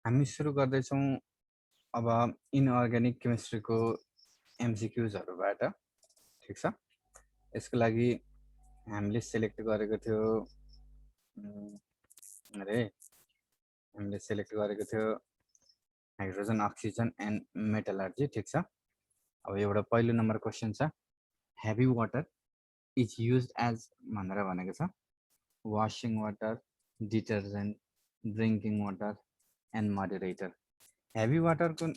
हामी सुरु गर्दैछौँ अब इनअर्ग्यानिक केमिस्ट्रीको एमसीक्यूजहरुबाट। ठीक छ, यसको लागि हामीले सिलेक्ट गरेको थियो हाइड्रोजन अक्सिजन एन्ड मेटलर्जी। ठीक छ, अब एउटा पहिलो नम्बर क्वेशन छ, heavy water is used as भनेर भनेको छ, washing water, detergent, drinking water and moderator. Heavy वाटरको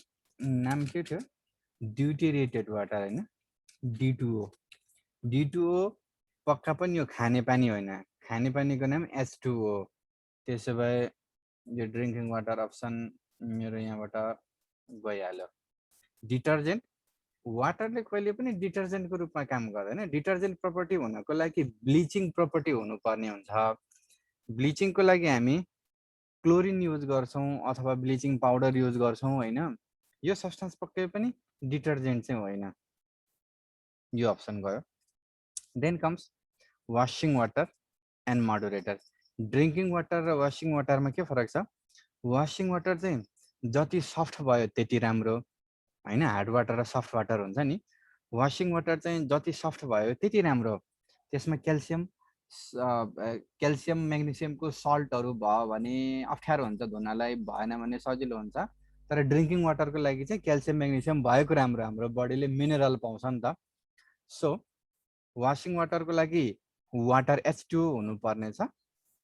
नाम के थियो? ड्युटेरेटेड वाटर हैन, D2O। D2O पक्का पनि यो खाने पानी होइन, खाने पानीको नाम H2O। त्यसो भए यो ड्रिङ्किङ वाटर अप्सन मेरो यहाँबाट गइहाल्यो। डिटर्जेन्ट, वाटरले कहिले पनि डिटर्जेन्टको रूपमा काम गर्दैन। डिटर्जेन्ट प्रपर्टी हुनको लागि ब्लिचिङ प्रपर्टी हुनुपर्ने हुन्छ। ब्लिचिङको लागि हामी क्लोरिन युज गर्छौं अथवा ब्लिचिङ पाउडर युज गर्छौं हैन। यो सब्स्टेन्स पक्कै पनि डिटर्जेन्ट चाहिँ होइन, यो अप्सन गयो। Then comes washing water and moderator. Drinking water र वाशिङ वाटरमा के फरक छ? वाशिङ वाटर चाहिँ जति सफ्ट भयो त्यति राम्रो हैन, हार्ड वाटर र सफ्ट वाटर हुन्छ नि। वाशिङ वाटर चाहिँ जति सफ्ट भयो त्यति राम्रो। त्यसमा क्याल्सियम म्याग्नेसियमको सल्टहरू भयो भने अप्ठ्यारो हुन्छ धुनलाई, भएन भने सजिलो हुन्छ। तर ड्रिङ्किङ वाटरको लागि चाहिँ क्याल्सियम म्याग्नेसियम भएको राम्रो, हाम्रो बडीले मिनरल पाउँछ नि त। सो वाशिङ वाटरको लागि वाटर H2O हुनुपर्ने छ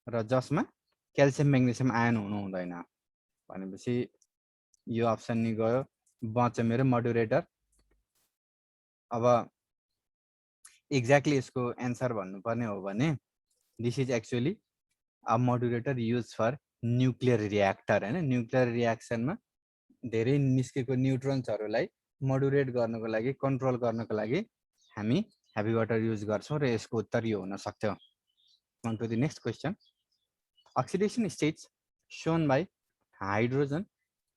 र जसमा क्याल्सियम म्याग्नेसियम आयन हुनु हुँदैन। भनेपछि यो अप्सन नि गयो, बच्यो मेरो मोडरेटर। अब एक्ज्याक्टली यसको एन्सर भन्नुपर्ने हो भने this is actually a moderator use for nuclear reactor हैन। न्युक्लियर रियाक्सनमा धेरै निस्केको न्युट्रोन्सहरूलाई मोडुरेट गर्नको लागि, कन्ट्रोल गर्नको लागि हामी हेभी वाटर युज गर्छौं र यसको उत्तर यो हुन सक्थ्यो। On to the next question. Oxidation states shown by hydrogen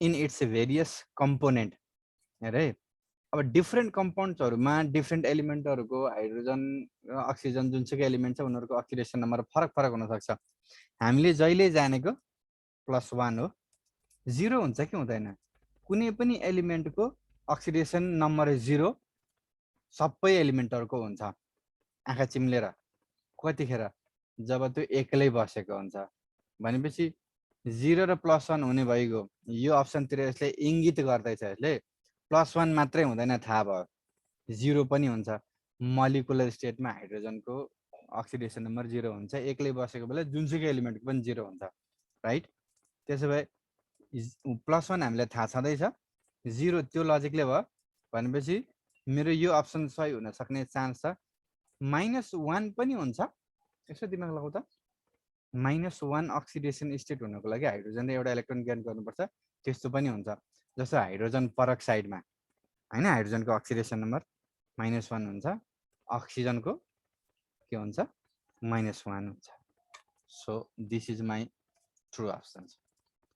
in its various component। है, अब डिफरेन्ट कम्पाउन्ड्सहरुमा डिफरेन्ट एलिमेन्टहरुको हाइड्रोजन र अक्सिजन जुनसुकै एलिमेन्ट छ उनीहरुको अक्सिडेसन नम्बर फरक फरक हुन सक्छ। हामीले जहिले जानेको +1 हो, 0 हुन्छ कि हुँदैन? कुनै पनि एलिमेन्टको अक्सिडेसन नम्बर 0 सबै एलिमेन्टहरुको हुन्छ। आँखा चिम्लेर कतिखेर? जब त्यो एक्लै बसेको हुन्छ। भनेपछि 0 र +1 हुने भइगयो। यो अप्सनतिर यसले इङ्गित गर्दैछ, यसले +1 मात्रै हुँदैन थाहा भयो, 0 पनि हुन्छ। मोलिकुलर स्टेटमा हाइड्रोजनको अक्सिडेसन नम्बर 0 हुन्छ, एक्लै बसेको बेला जुनसुकै एलिमेन्टको पनि 0 हुन्छ, राइट? त्यसो भए +1 हामीलाई थाहा छँदैछ, 0 त्यो लजिकले भयो। भनेपछि मेरो यो अप्सन सही हुन सक्ने चान्स छ। -1 पनि हुन्छ, यसो दिमाग लगाउ त। -1 अक्सिडेसन स्टेट हुनको लागि हाइड्रोजनले एउटा इलेक्ट्रोन गेन गर्नुपर्छ, त्यस्तो पनि हुन्छ। जस्तो हाइड्रोजन परक्साइडमा हैन, हाइड्रोजनको अक्सिडेसन नम्बर -1 हुन्छ, अक्सिजनको के हुन्छ? -1 हुन्छ। So this is my true option.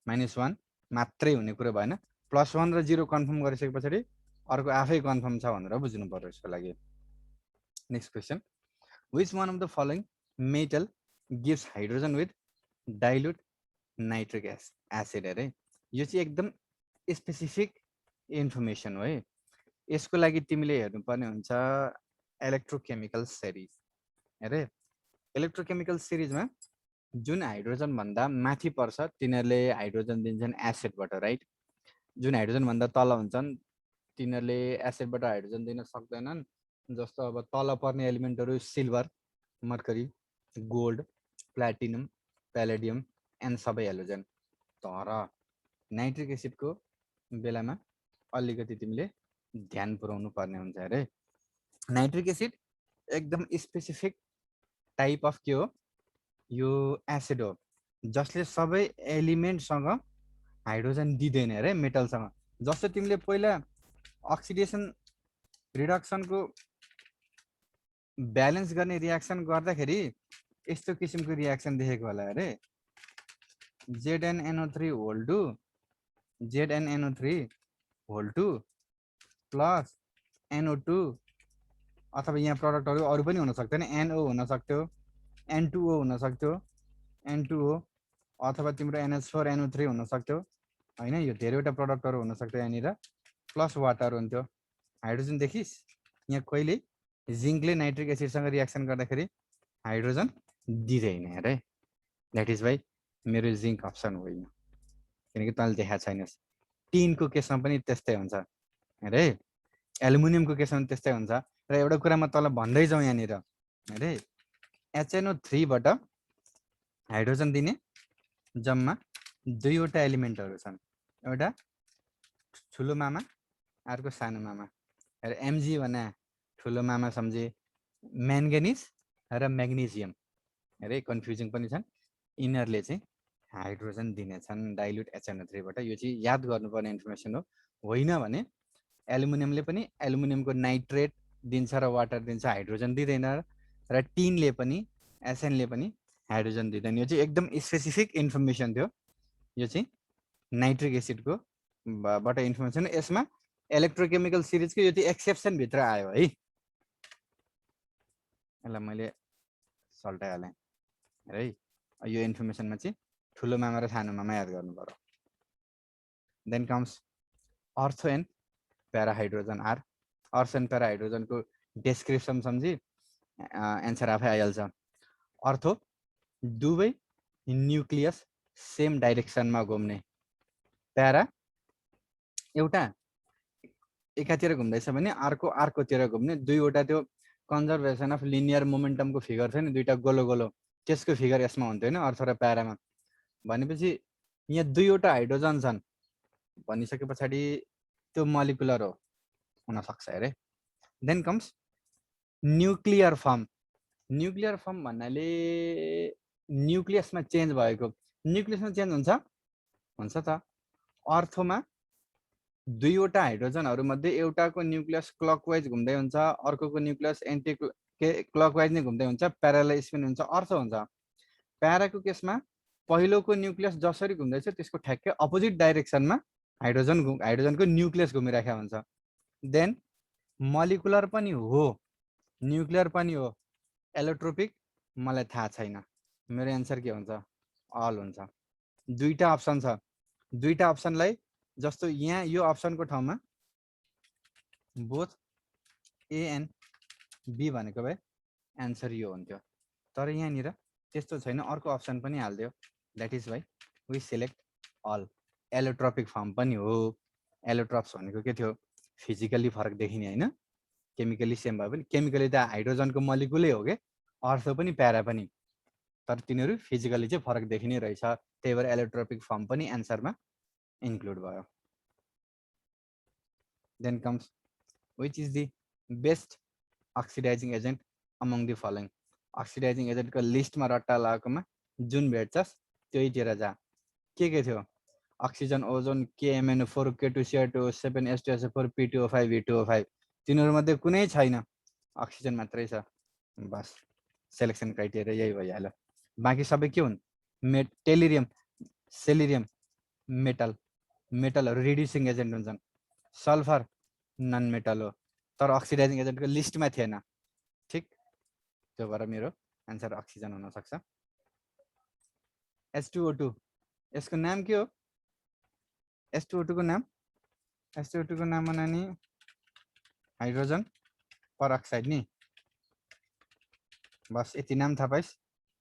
-1 मात्रै हुने कुरो भएन, +1 र 0 कन्फर्म गरिसकेपछि अर्को आफै कन्फर्म छ भनेर बुझ्नु पर्यो यसको लागि। Next question, which one of the following metal gives hydrogen with dilute nitric acid? अरे यो चाहिँ एकदम स्पेसिफिक इन्फर्मेसन हो है। यसको लागि तिमीले हेर्नुपर्ने हुन्छ इलेक्ट्रोकेमिकल सिरिज। अरे इलेक्ट्रोकेमिकल सिरिजमा जुन हाइड्रोजन भन्दा माथि पर्छ तिनीहरूले हाइड्रोजन दिन्छन् एसिडबाट, राइट? जुन हाइड्रोजन भन्दा तल हुन्छन् तिनीहरूले एसिडबाट हाइड्रोजन दिन सक्दैनन्। जस्तो अब तल पर्ने एलिमेन्टहरू silver, mercury, gold, platinum, palladium and सबै हेलोजन। तर नाइट्रिक एसिडको बेलामा अलिकति तिमीले ध्यान पुर्याउनु पर्ने हुन्छ। अरे नाइट्रिक एसिड एकदम स्पेसिफिक टाइप अफ के हो? यो एसिड हो जसले सबै एलिमेन्टसँग हाइड्रोजन दिँदैन अरे, मेटलसँग। जस्तो तिमीले पहिला अक्सिडेसन रिडक्सनको ब्यालेन्स गर्ने रियाक्सन गर्दाखेरि यस्तो किसिमको रियाक्सन देखेको होला अरे, ZnNO3 whole 2 ZnNO3 whole 2 plus NO2, अथवा यहाँ प्रडक्टहरू अरू पनि हुन सक्दैन, NO हुन सक्थ्यो, N2O हुन सक्थ्यो, N2O, अथवा तिम्रो NH4NO3 हुन सक्थ्यो, हैन यो धेरैवटा प्रडक्टहरु हुन सक्छ यहाँनिर प्लस वाटर हुन्थ्यो हाइड्रोजन देखिस यहाँ कहिले जिंकले नाइट्रिक एसिडसँग रियाक्सन गर्दाखेरि हाइड्रोजन दिँदैन अरे दैट इज वाइ मेरो जिंक अप्सन होइन किनकि तैँले देखाएको छैनस् टिनको केसमा पनि त्यस्तै हुन्छ अरे एल्युमिनियमको केसमा पनि त्यस्तै हुन्छ र एउटा कुरा म तँलाई भन्दै जाउँ यहाँनिर अरे HNO3 बाट हाइड्रोजन दिने जम्मा दुईवटा एलिमेन्टहरु छन् एउटा ठुलो मामा अर्को सानो मामा र Mg भने ठुलो मामा सम्झे म्याङ्गनिज र म्याग्नेशियम अरे कन्फ्युजिङ पनि छन् इनरले चाहिँ हाइड्रोजन दिनेछन् डाइल्युट HNO3 बाट यो चाहिँ याद गर्नुपर्ने इन्फर्मेसन हो होइन भने एल्युमिनियमले पनि एल्युमिनियमको नाइट्रेट दिन्छ र वाटर दिन्छ हाइड्रोजन दिदैन र टिनले पनि एसएनले पनि हाइड्रोजन दिदैन यो चाहिँ एकदम स्पेसिफिक इन्फर्मेसन थियो यो चाहिँ नाइट्रिक एसिडको बाट इन्फर्मेसन यसमा इलेक्ट्रोकेमिकल सिरिजको यो चाहिँ एक्सेप्सन भित्र आयो है यसलाई मैले सल्टाइहालेँ है यो इन्फर्मेसनमा चाहिँ ठुलो मामा र सानो मामा याद गर्नु पर्यो देन कम्स अर्थो एन्ड प्याराहाइड्रोजन आर अर्थो एन्ड प्याराहाइड्रोजनको डेस्क्रिप्सन सम्झी एन्सर आफै आइहाल्छ अर्थो दुवै न्युक्लियस सेम डाइरेक्सनमा घुम्ने प्यारा एउटा एकातिर घुम्दैछ भने अर्कोतिर घुम्ने दुईवटा त्यो कन्जर्भेसन अफ लिनियर मोमेन्टमको फिगर छ नि दुईटा गोलो गोलो त्यसको फिगर यसमा हुन्थ्यो हैन अर्थो र प्यारामा भनेपछि यहाँ दुईवटा हाइड्रोजन छन् भनिसके पछाडी त्यो मोलिकुलर हो हुन सक्छ अरे देन कम्स न्युक्लियर फर्म भन्नाले न्युक्लियसमा चेन्ज भएको न्युक्लियसमा चेन्ज हुन्छ त अर्थोमा दुईवटा हाइड्रोजनहरु मध्ये एउटाको न्युक्लियस क्लकवाइज घुम्दै हुन्छ अर्कोको न्युक्लियस एन्टी क्लकवाइज नै घुम्दै हुन्छ प्यारालल स्पिन हुन्छ अर्थ हुन्छ प्याराको केसमा पहिलोको न्युक्लियस जसरी घुम्दैछ त्यसको ठ्याक्कै अपोजिट डाइरेक्सनमा हाइड्रोजनको न्युक्लियस घुमिराखेको हुन्छ देन मोलिकुलर पनि हो न्युक्लियर पनि हो एलोट्रोपिक मलाई थाहा छैन मेरो एन्सर के हुन्छ अल हुन्छ दुईटा अप्सन छ दुईटा अप्सनलाई जस्तो यहाँ यो अप्सनको ठाउँमा बोथ ए एन्ड बी भनेको भए एन्सर यो हुन्थ्यो तर यहाँनिर त्यस्तो छैन अर्को अप्सन पनि हाल्दियो that is why we select all allotropic form पनि हो एलोट्रोप्स भनेको के थियो फिजिकली फरक देखिने हैन केमिकली सेम भए पनि केमिकली त हाइड्रोजनको मोलिकुलै हो के अर्थो पनि प्यारा पनि तर तिनीहरू फिजिकली चाहिँ फरक देखिने रहेछ त्यही भएर एलोट्रोपिक फर्म पनि एन्सरमा इन्क्लुड भयो then comes which is the best oxidizing agent among the following oxidizing एजेन्टको लिस्टमा रट्टा लगाएकोमा जुन भेट्छस् त्यहीतिर जा के थियो oxygen ozone KMnO4 K2Cr2O7 H2SO4 P2O5 V2O5 तिनीहरू मध्ये कुनै छैन अक्सिजन मात्रै छ बस सेलेक्सन क्राइटेरिया यही भइहाल्यो बाँकी सबै के हुन् टेलिरियम सेलिरियम मेटलहरू रिड्युसिङ एजेन्ट हुन्छन् सल्फर नन मेटल हो तर अक्सिडाइजिङ एजेन्टको लिस्टमा थिएन ठीक त्यो भएर मेरो आन्सर अक्सिजन हुन सक्छ H2O2 यसको नाम के हो H2O2 को नाम H2O2 को नाम नानी हाइड्रोजन परअक्साइड नि बस यति नाम थाहा पाइस्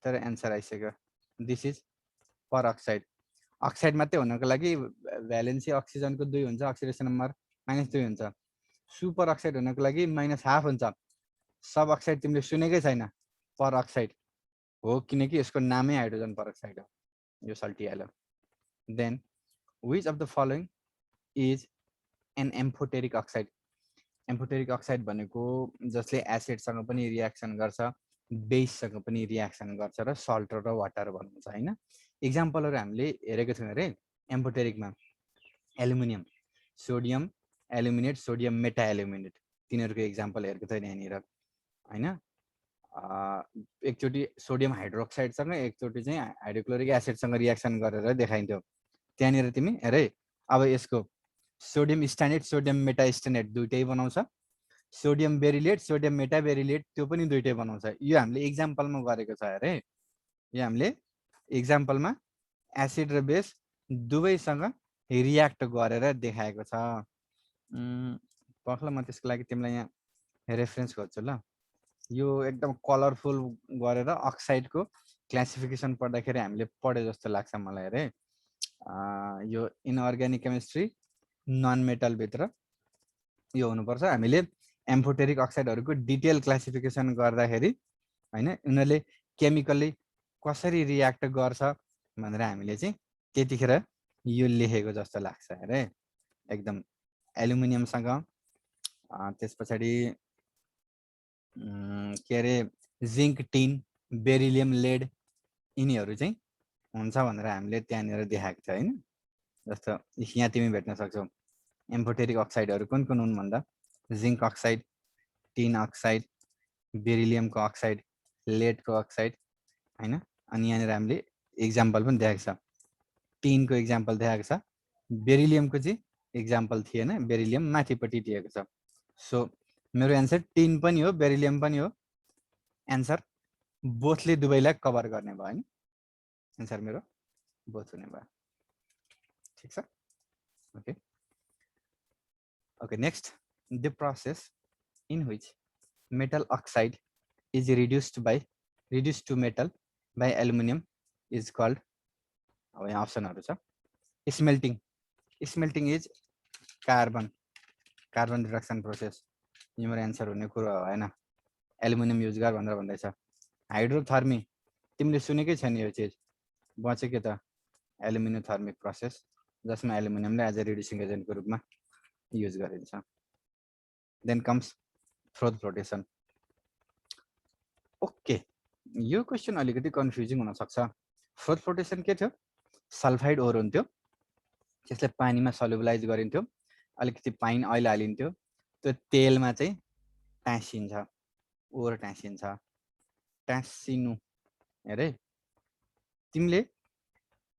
तर एन्सर आइसक्यो दिस इज परअक्साइड अक्साइड मात्रै हुनको लागि भ्यालेन्सी अक्सिजनको 2 हुन्छ अक्सिडेसन नम्बर -2 हुन्छ सुपर अक्साइड हुनको लागि -½ हुन्छ सब अक्साइड तिमीले सुनेकै छैन परअक्साइड हो किनकि यसको नामै हाइड्रोजन परअक्साइड हो यो सल्टिहाल्यो then which of the following is an amphoteric oxide amphoteric oxide भनेको जसले एसिड सँग पनि रियाक्सन गर्छ बेस सँग पनि रियाक्सन गर्छ र सल्ट र वाटर भन्नुहुन्छ हैन एक्जाम्पलहरु हामीले हेरेको थियौं रे एम्फोटेरिकमा एल्युमिनियम सोडियम एल्युमिनेट सोडियम मेटा एल्युमिनेट तिनीहरुको एक्जाम्पल हेरेको थियौं यहाँनिर हैन एकचोटी सोडियम हाइड्रोक्साइड सँग एकचोटी चाहिँ हाइड्रोक्लोरिक एसिड सँग रियाक्सन गरेर देखाइन्थ्यो त्यहाँनिर तिमी हेरे अब यसको सोडियम स्ट्यान्डेड सोडियम मेटा स्ट्यान्डेड दुईटै बनाउँछ सोडियम बेरिलेट सोडियम मेटा बेरिलेट त्यो पनि दुईटै बनाउँछ यो हामीले एक्जाम्पलमा गरेको छ अरे यो हामीले एक्जाम्पलमा एसिड र बेस दुवैसँग रियाक्ट गरेर देखाएको छ। पर्खला म त्यसको लागि तिमीलाई यहाँ रेफरेन्स गर्छु ल। यो एकदम कलरफुल गरेर अक्साइडको क्लासिफिकेसन पढ्दाखेरि हामीले पढे जस्तो लाग्छ मलाई अरे। यो इनअर्ग्यानिक केमिस्ट्री नन मेटल भित्र यो हुनुपर्छ। हामीले एम्फोटेरिक अक्साइडहरूको डिटेल क्लासिफिकेसन गर्दाखेरि हैन उनीहरूले केमिकली कसरी रियाक्ट गर्छ भनेर हामीले चाहिँ त्यतिखेर यो लेखेको जस्तो लाग्छ अरे एकदम एल्युमिनियमसँग। त्यसपछि के अरे जिंक टिन बेरिलियम लेड यिनीहरू चाहिँ हुन्छ भनेर हामीले त्यहाँनिर देखाएको छ हैन। जस्तो यहाँ तिमी भेट्न सक्छौ एम्फोटेरिक अक्साइडहरू कुन कुन हुन् भन्दा जिंक अक्साइड, टिन अक्साइड, बेरिलियमको अक्साइड, लेडको अक्साइड हैन। अनि यहाँनिर हामीले एक्जाम्पल पनि देखाएको छ। टिनको एक्जाम्पल देखाएको छ, बेरिलियमको चाहिँ एक्जाम्पल थिएन, बेरिलियम माथिपट्टि दिएको छ। सो मेरो एन्सर टिन पनि हो बेरिलियम पनि हो। एन्सर बोथले दुवैलाई कभर गर्ने भयो नि। एन्सर मेरो बोथ हुने भयो। ठीक छ। Okay okay next the process in which metal oxide is reduced to metal by aluminum is called। अब यहाँ अप्सनहरु छ। स्मेल्टिङ इज कार्बन रिडक्सन प्रोसेस। यो मेरो एन्सर हुने कुरा हैन, एल्युमिनियम युज गर भनेर भन्दैछ। हाइड्रोथर्मी तिमीले सुनेकै छैन यो चीज, बच्यो के त एल्युमिनियम थर्मिक प्रोसेस जसमा एल्युमिनियमलाई एज अ रिड्युसिङ एजेन्टको रूपमा युज गरिन्छ। Then comes froth flotation. Okay यो क्वेशन अलिकति कन्फ्युजिङ हुन सक्छ। फ्रोथ फ्लोटेसन के थियो? सल्फाइड ओर हुन्थ्यो, त्यसलाई पानीमा सल्युबलाइज गरिन्थ्यो, अलिकति पाइन अयल हालिन्थ्यो, त्यो तेलमा चाहिँ टाँसिन्छ, ओर टाँसिन्छ। टाँसिनु हेरे तिमीले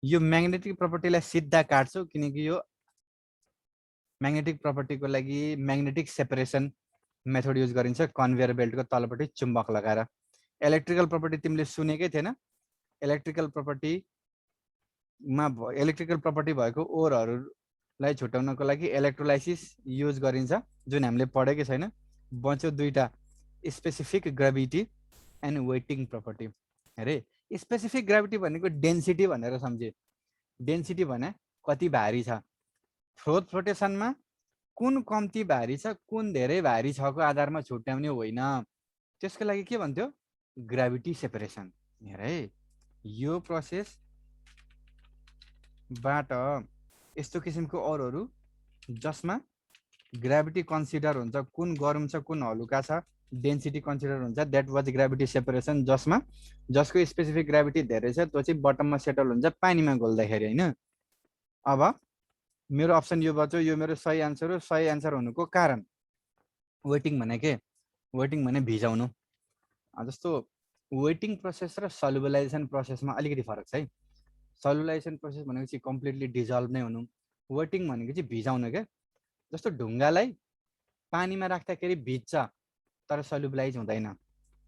यो म्याग्नेटिक प्रपर्टीलाई सिधा काट्छौ किनकि यो म्याग्नेटिक प्रपर्टीको लागि म्याग्नेटिक सेपरेसन मेथड युज गरिन्छ कन्भेयर बेल्टको तलपट्टि चुम्बक लगाएर। इलेक्ट्रिकल प्रपर्टी तिमीले सुनेकै थिएन। इलेक्ट्रिकल प्रपर्टी भएको ओरहरूलाई छुटाउनको लागि इलेक्ट्रोलाइसिस युज गरिन्छ जुन हामीले पढेकै छैन। बच्यो दुईटा specific gravity and waiting property. अरे स्पेसिफिक ग्रेभिटी भनेको डेन्सिटी भनेर सम्झे। डेन्सिटी भने कति भारी छ। फ्रोथ फ्लोटेसनमा कुन कम्ती भारी छ कुन धेरै भारी छको आधारमा छुट्याउने होइन, त्यसको लागि के भन्थ्यो ग्रेभिटी सेपरेसन। हेरे यो प्रोसेस बाट यस्तो किसिमको ओरहरू जसमा ग्रेभिटी कन्सिडर हुन्छ, कुन गरम छ कुन हलुका छ, डेन्सिटी कन्सिडर हुन्छ, द्याट वाज ग्रेभिटी सेपरेसन। जसको स्पेसिफिक ग्रेभिटी धेरै छ त्यो चाहिँ बटममा सेटल हुन्छ पानीमा घोल्दाखेरि हैन। अब मेरो अप्सन यो बच्यो, यो मेरो सही आन्सर हो। सही आन्सर हुनुको कारण वेटिङ भने के? वेटिङ भने भिजाउनु। जस्तो वेटिङ प्रोसेस र सल्युबलाइजेसन प्रोसेसमा अलिकति फरक छ है। सल्युबलाइजेसन प्रोसेस भनेको चाहिँ कम्प्लिटली डिजल्भ नै हुनु, वेटिङ भनेको चाहिँ भिजाउनु के। जस्तो ढुङ्गालाई पानीमा राख्दाखेरि भिज्छ तर सल्युबलाइज हुँदैन।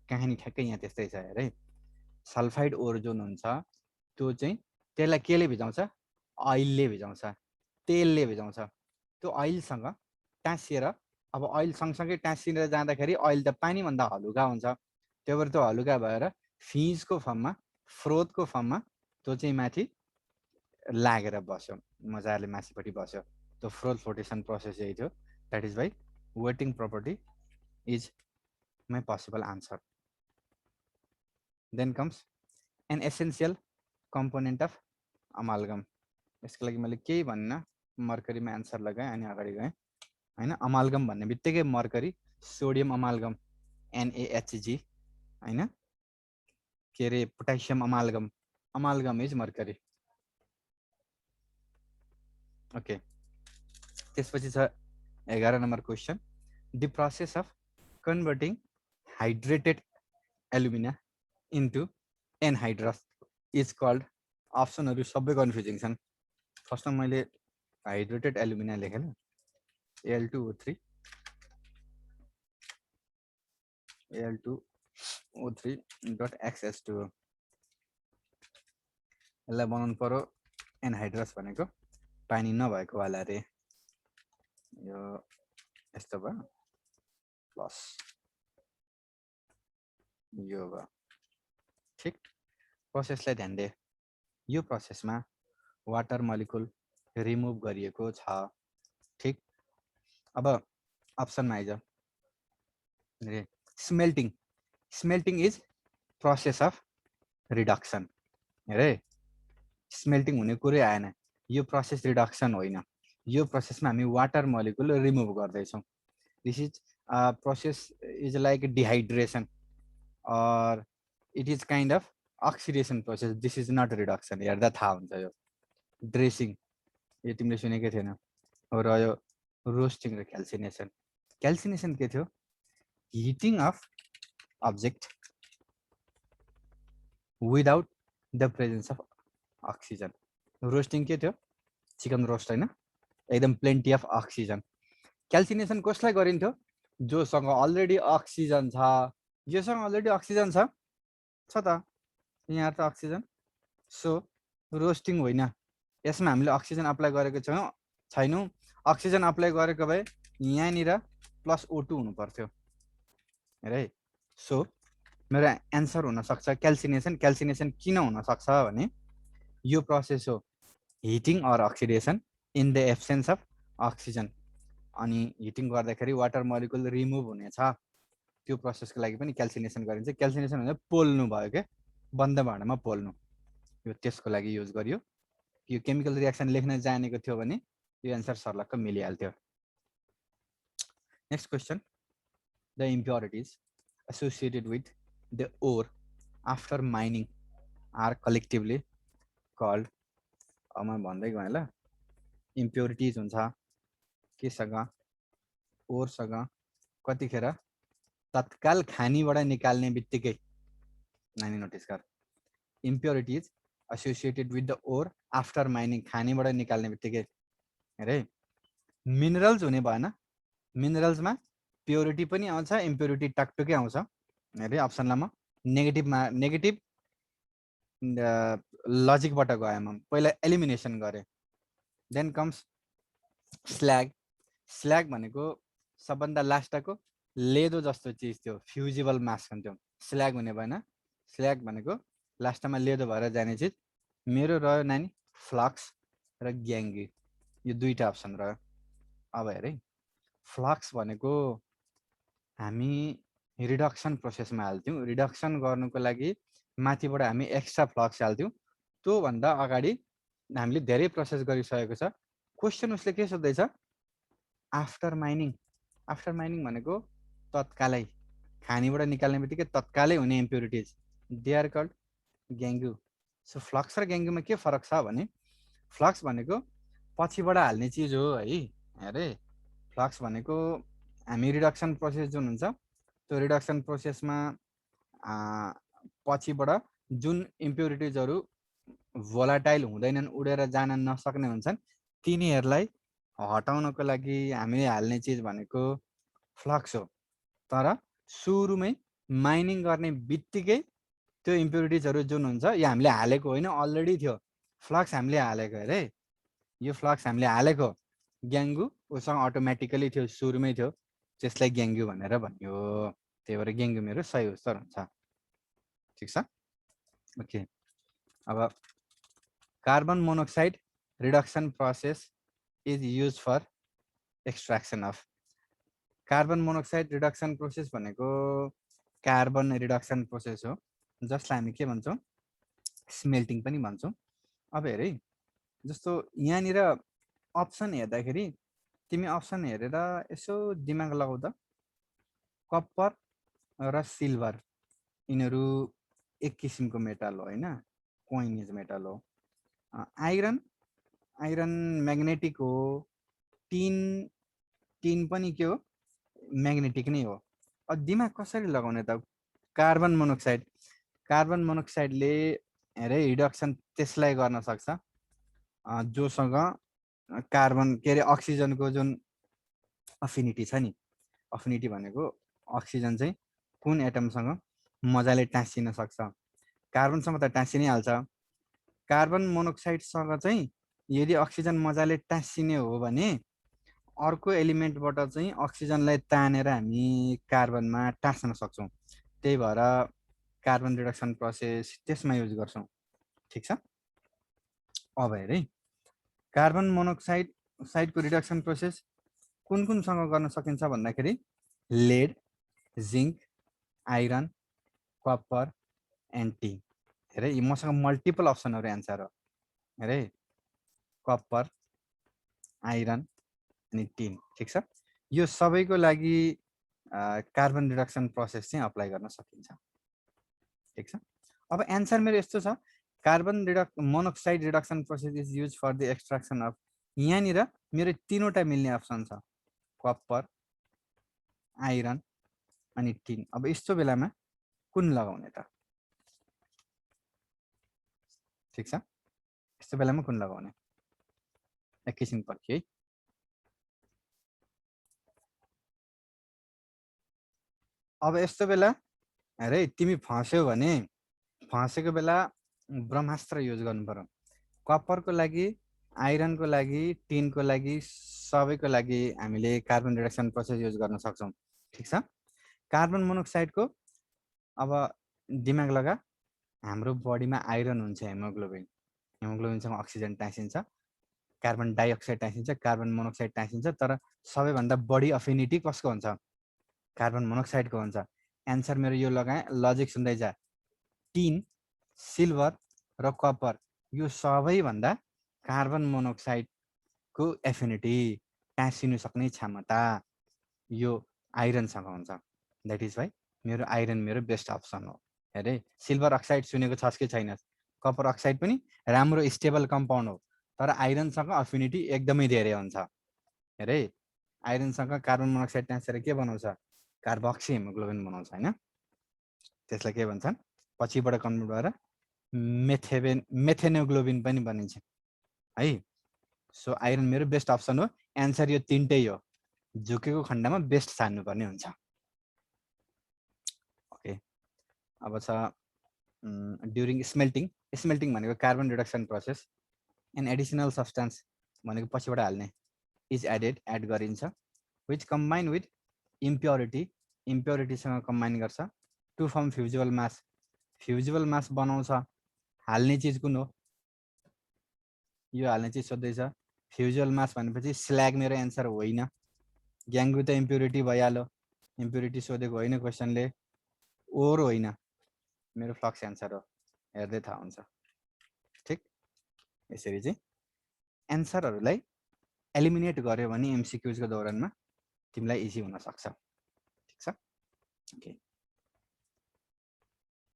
कहानी ठ्याक्कै यहाँ त्यस्तै छ हेरे। सल्फाइड ओर जुन हुन्छ त्यो चाहिँ त्यसलाई केले भिजाउँछ? अइलले भिजाउँछ, तेलले भिजाउँछ। त्यो अइलसँग टाँसिएर, अब अइल सँगसँगै टाँसिएर जाँदाखेरि अइल त पानीभन्दा हलुका हुन्छ, त्यही भएर त्यो हलुका भएर फिजको फर्ममा फ्रोथको फर्ममा त्यो चाहिँ माथि लागेर बस्यो, मजाले माथिपट्टि बस्यो। त्यो फ्रोथ फ्लोटेसन प्रोसेस यही थियो। That is why wetting property is my possible answer. Then comes an essential component of amalgam. यसको लागि मैले केही भन्न मर्करीमा एन्सर लगाएँ अनि अगाडि गएँ हैन। अमालगम भन्ने बित्तिकै मर्करी, सोडियम अमालगम NaHG हैन, के अरे potassium amalgam, amalgam is mercury. Okay त्यसपछि छ 11 number question. The process of converting hydrated alumina into anhydrous is called. अप्सनहरू सबै कन्फ्युजिङ छन्। फर्स्टमा मैले हाइड्रेटेड एल्युमिना लेखेँ ल, Al2O3 Al2O3.XH2O। यसलाई बनाउनु पर्यो एनहाइड्रस भनेको। पानी नभएको वाला रे यो यस्तो भयो प्लस यो भयो ठीक प्रोसेसलाई ध्यान दे यो प्रोसेसमा वाटर मोलिकुल रिमुभ गरिएको छ ठीक अब अप्सनमा आइज रे स्मेल्टिङ इज प्रोसेस अफ रिडक्सन रे स्मेल्टिङ हुने कुरै आएन यो प्रोसेस रिडक्सन होइन यो प्रोसेसमा हामी वाटर मोलिकुल रिमुभ गर्दैछौँ this is process is like dehydration or it is kind of oxidation process. This is not reduction. हेर्दा थाहा हुन्छ यो ड्रेसिङ यो तिमीले सुनेकै थिएन र यो रोस्टिङ र क्याल्सिनेसन क्याल्सिनेसन के थियो heating of object without the presence of oxygen roasting के थियो चिकन रोस्ट होइन एकदम प्लेन्टी अफ अक्सिजन क्याल्सिनेसन कसलाई गरिन्थ्यो जोसँग अलरेडी अक्सिजन छ योसँग अलरेडी अक्सिजन छ त यहाँ त अक्सिजन सो रोस्टिङ होइन यसमा हामीले अक्सिजन अप्लाई गरेको छैनौँ अक्सिजन अप्लाई गरेको भए यहाँनिर प्लस O2 हुनु पर्थ्यो है सो मेरो एन्सर हुनसक्छ क्याल्सिनेसन किन हुनसक्छ भने यो प्रोसेस हो heating or oxidation in the absence of oxygen अनि हिटिङ गर्दाखेरि वाटर मोलिकुल रिमुभ हुनेछ त्यो प्रोसेसको लागि पनि क्याल्सिनेसन गरिन्छ क्याल्सिनेसन भन्दा पोल्नु भयो के बन्द भाँडामा पोल्नु यो त्यसको लागि युज गरियो यो केमिकल रिएक्सन लेख्न जानेको थियो भने यो एन्सर सर्लक्क मिलिहाल्थ्यो next question the impurities associated with the ore after mining are collectively called अब म भन्दै गएँ ल इम्प्योरिटिज हुन्छ केसँग ओरसँग कतिखेर तत्काल खानीबाट निकाल्ने बित्तिकै नानी नोटिस गर impurities associated with the ore after mining खानीबाट निकाल्ने बित्तिकै अरे मिनरल्स हुने भएन मिनरल्समा प्योरिटी पनि आउँछ इम्प्योरिटी टकटुकै आउँछ अरे अप्सनलाई म नेगेटिभ लजिकबाट गएँ म पहिला एलिमिनेसन गरेँ देन कम्स स्ल्याग भनेको सबभन्दा लास्टको लेदो जस्तो चिज थियो फ्युजिबल मास हुन्थ्यो स्ल्याग हुने भएन स्ल्याग भनेको लास्टमा लेदो भएर जाने चिज मेरो रह्यो नानी फ्लक्स र ग्याङ्गी यो दुईटा अप्सन रह्यो अब हेर है फ्लक्स भनेको हामी रिडक्सन प्रोसेसमा हाल्थ्यौँ रिडक्सन गर्नुको लागि माथिबाट हामी एक्स्ट्रा फ्लक्स हाल्थ्यौँ त्योभन्दा अगाडि हामीले धेरै प्रोसेस गरिसकेको छ क्वेसन उसले के सोध्दैछ आफ्टर माइनिङ भनेको तत्कालै खानीबाट निकाल्ने बित्तिकै तत्कालै हुने impurities they are called gangue so flux र ग्याङ्गुमा के फरक छ भने फ्लक्स भनेको पछिबाट हाल्ने चिज हो है अरे फ्लक्स भनेको हामी रिडक्सन प्रोसेस जुन हुन्छ त्यो रिडक्सन प्रोसेसमा पछिबाट जुन इम्प्युरिटिजहरू भोलाटाइल हुँदैनन् उडेर जान नसक्ने हुन्छन् तिनीहरूलाई हटाउनको लागि हामीले हाल्ने चिज भनेको फ्लक्स हो तर सुरुमै माइनिङ गर्ने बित्तिकै त्यो इम्प्युरिटिजहरू जुन हुन्छ यो हामीले हालेको होइन अलरेडी थियो फ्लक्स हामीले हालेको अरे यो फ्लक्स हामीले हालेको ग्याङ्गु उसँग अटोमेटिकली थियो सुरुमै थियो त्यसलाई ग्याङ्गु भनेर भन्यो त्यही भएर ग्याङ्गु मेरो सही उत्तर हुन्छ ठिक छ ओके अब carbon monoxide reduction process is use for extraction of carbon monoxide reduction process भनेको कार्बन रिडक्सन प्रोसेस हो जसलाई हामी के भन्छौँ स्मेल्टिङ पनि भन्छौँ अब हेर है जस्तो यहाँनिर अप्सन हेर्दाखेरि तिमी अप्सन हेरेर यसो दिमाग लगाउ त कपर र सिल्भर यिनीहरू एक किसिमको मेटल हो होइन कोइनेज मेटल हो आइरन म्याग्नेटिक हो टिन पनि के हो म्याग्नेटिक नै हो अब दिमाग कसरी लगाउने त कार्बन मोनोक्साइडले हेरे रिडक्सन त्यसलाई गर्न सक्छ जोसँग कार्बन के अरे अक्सिजनको जुन अफिनिटी छ नि अफिनिटी भनेको अक्सिजन चाहिँ कुन एटमसँग मजाले टाँसिन सक्छ कार्बनसँग त टाँसि नै हाल्छ कार्बन मोनोक्साइडसँग चाहिँ यदि अक्सिजन मजाले टाँसिने हो भने अर्को एलिमेन्टबाट चाहिँ अक्सिजनलाई तानेर हामी कार्बनमा टाँस्न सक्छौँ। त्यही भएर कार्बन रिडक्सन प्रोसेस त्यसमा युज गर्छौँ। ठिक छ। अब हेर है, कार्बन मोनोक्साइडको रिडक्सन प्रोसेस कुन कुनसँग गर्न सकिन्छ भन्दाखेरि lead, zinc, iron, copper and tin. हेर मसँग मल्टिपल अप्सनहरू एन्सर हो। हेर कपर, आइरन अनि टिन। ठिक छ। यो सबैको लागि कार्बन रिडक्सन प्रोसेस चाहिँ अप्लाई गर्न सकिन्छ। ठिक छ। अब एन्सर मेरो यस्तो छ, carbon monoxide reduction process is use for the extraction of. यहाँनिर मेरो तीनवटा मिल्ने अप्सन छ, कपर, आइरन अनि टिन। अब यस्तो बेलामा कुन लगाउने त? ठिक छ। यस्तो बेलामा कुन लगाउने? एकैछिन पर्खी है। अब यस्तो बेला अरे तिमी फस्यौ भने फसेको बेला ब्रह्मास्त्र युज गर्नु पर्यो। कपरको लागि, आइरनको लागि, टिनको लागि, सबैको लागि हामीले कार्बन रिडक्सन प्रोसेस युज गर्न सक्छौँ। ठिक छ। कार्बन मोनोक्साइडको अब दिमाग लगा, हाम्रो बडीमा आइरन हुन्छ, हेमोग्लोबिन। हेमोग्लोबिनसँग अक्सिजन टाँसिन्छ, कार्बन डाइअक्साइड टाँसिन्छ, कार्बन मोनोक्साइड टाँसिन्छ। तर सबैभन्दा बढी अफिनिटी कसको हुन्छ? कार्बन मोनोक्साइडको हुन्छ। एन्सर मेरो यो लगाएँ, लजिक सुन्दै जा। टिन, सिल्भर र कपर यो सबैभन्दा कार्बन मोनोक्साइडको एफिनिटी, टाँसिनु सक्ने क्षमता यो आइरनसँग हुन्छ। द्याट इज वाइ मेरो आइरन मेरो बेस्ट अप्सन हो। हेरे सिल्भर अक्साइड सुनेको छस् कि छैनस्? कपर अक्साइड पनि राम्रो स्टेबल कम्पाउन्ड हो, तर आइरनसँग अफिनिटी एकदमै धेरै हुन्छ। हेरे आइरनसँग कार्बन मोनोक्साइड टाँसेर के बनाउँछ? कार्बोक्सी हेमोग्लोबिन बनाउँछ हैन? त्यसलाई के भन्छन्? पछिबाट कन्भर्ट भएर मेथेनोग्लोबिन पनि बनिन्छ है। सो आइरन मेरो बेस्ट अप्सन हो। एन्सर यो तीनटै हो, झुकेको खण्डमा बेस्ट छान्नुपर्ने हुन्छ। ओके। अब छ ड्युरिङ स्मेल्टिङ। स्मेल्टिङ भनेको carbon reduction process. An additional substance भनेको पछिबाट हाल्ने इज एड गरिन्छ, विच कम्बाइन विथ इम्प्योरिटी, इम्प्योरिटीसँग कम्बाइन गर्छ to form fusible mass. Fusible mass बनाउँछ। हाल्ने चिज कुन हो? यो हाल्ने चिज सोध्दैछ। फ्युजिबल मास भनेपछि स्ल्याग मेरो एन्सर होइन। ग्याङ्गु त इम्प्युरिटी भइहाल्यो, इम्प्युरिटी सोधेको होइन क्वेसनले। ओर होइन, मेरो फ्लक्स एन्सर हो। हेर्दै थाहा हुन्छ। ठिक। यसरी चाहिँ एन्सरहरूलाई एलिमिनेट गर्यो भने एमसिक्युजको दौरानमा तिमीलाई इजी हुन सक्छ। ठिक छ। ओके।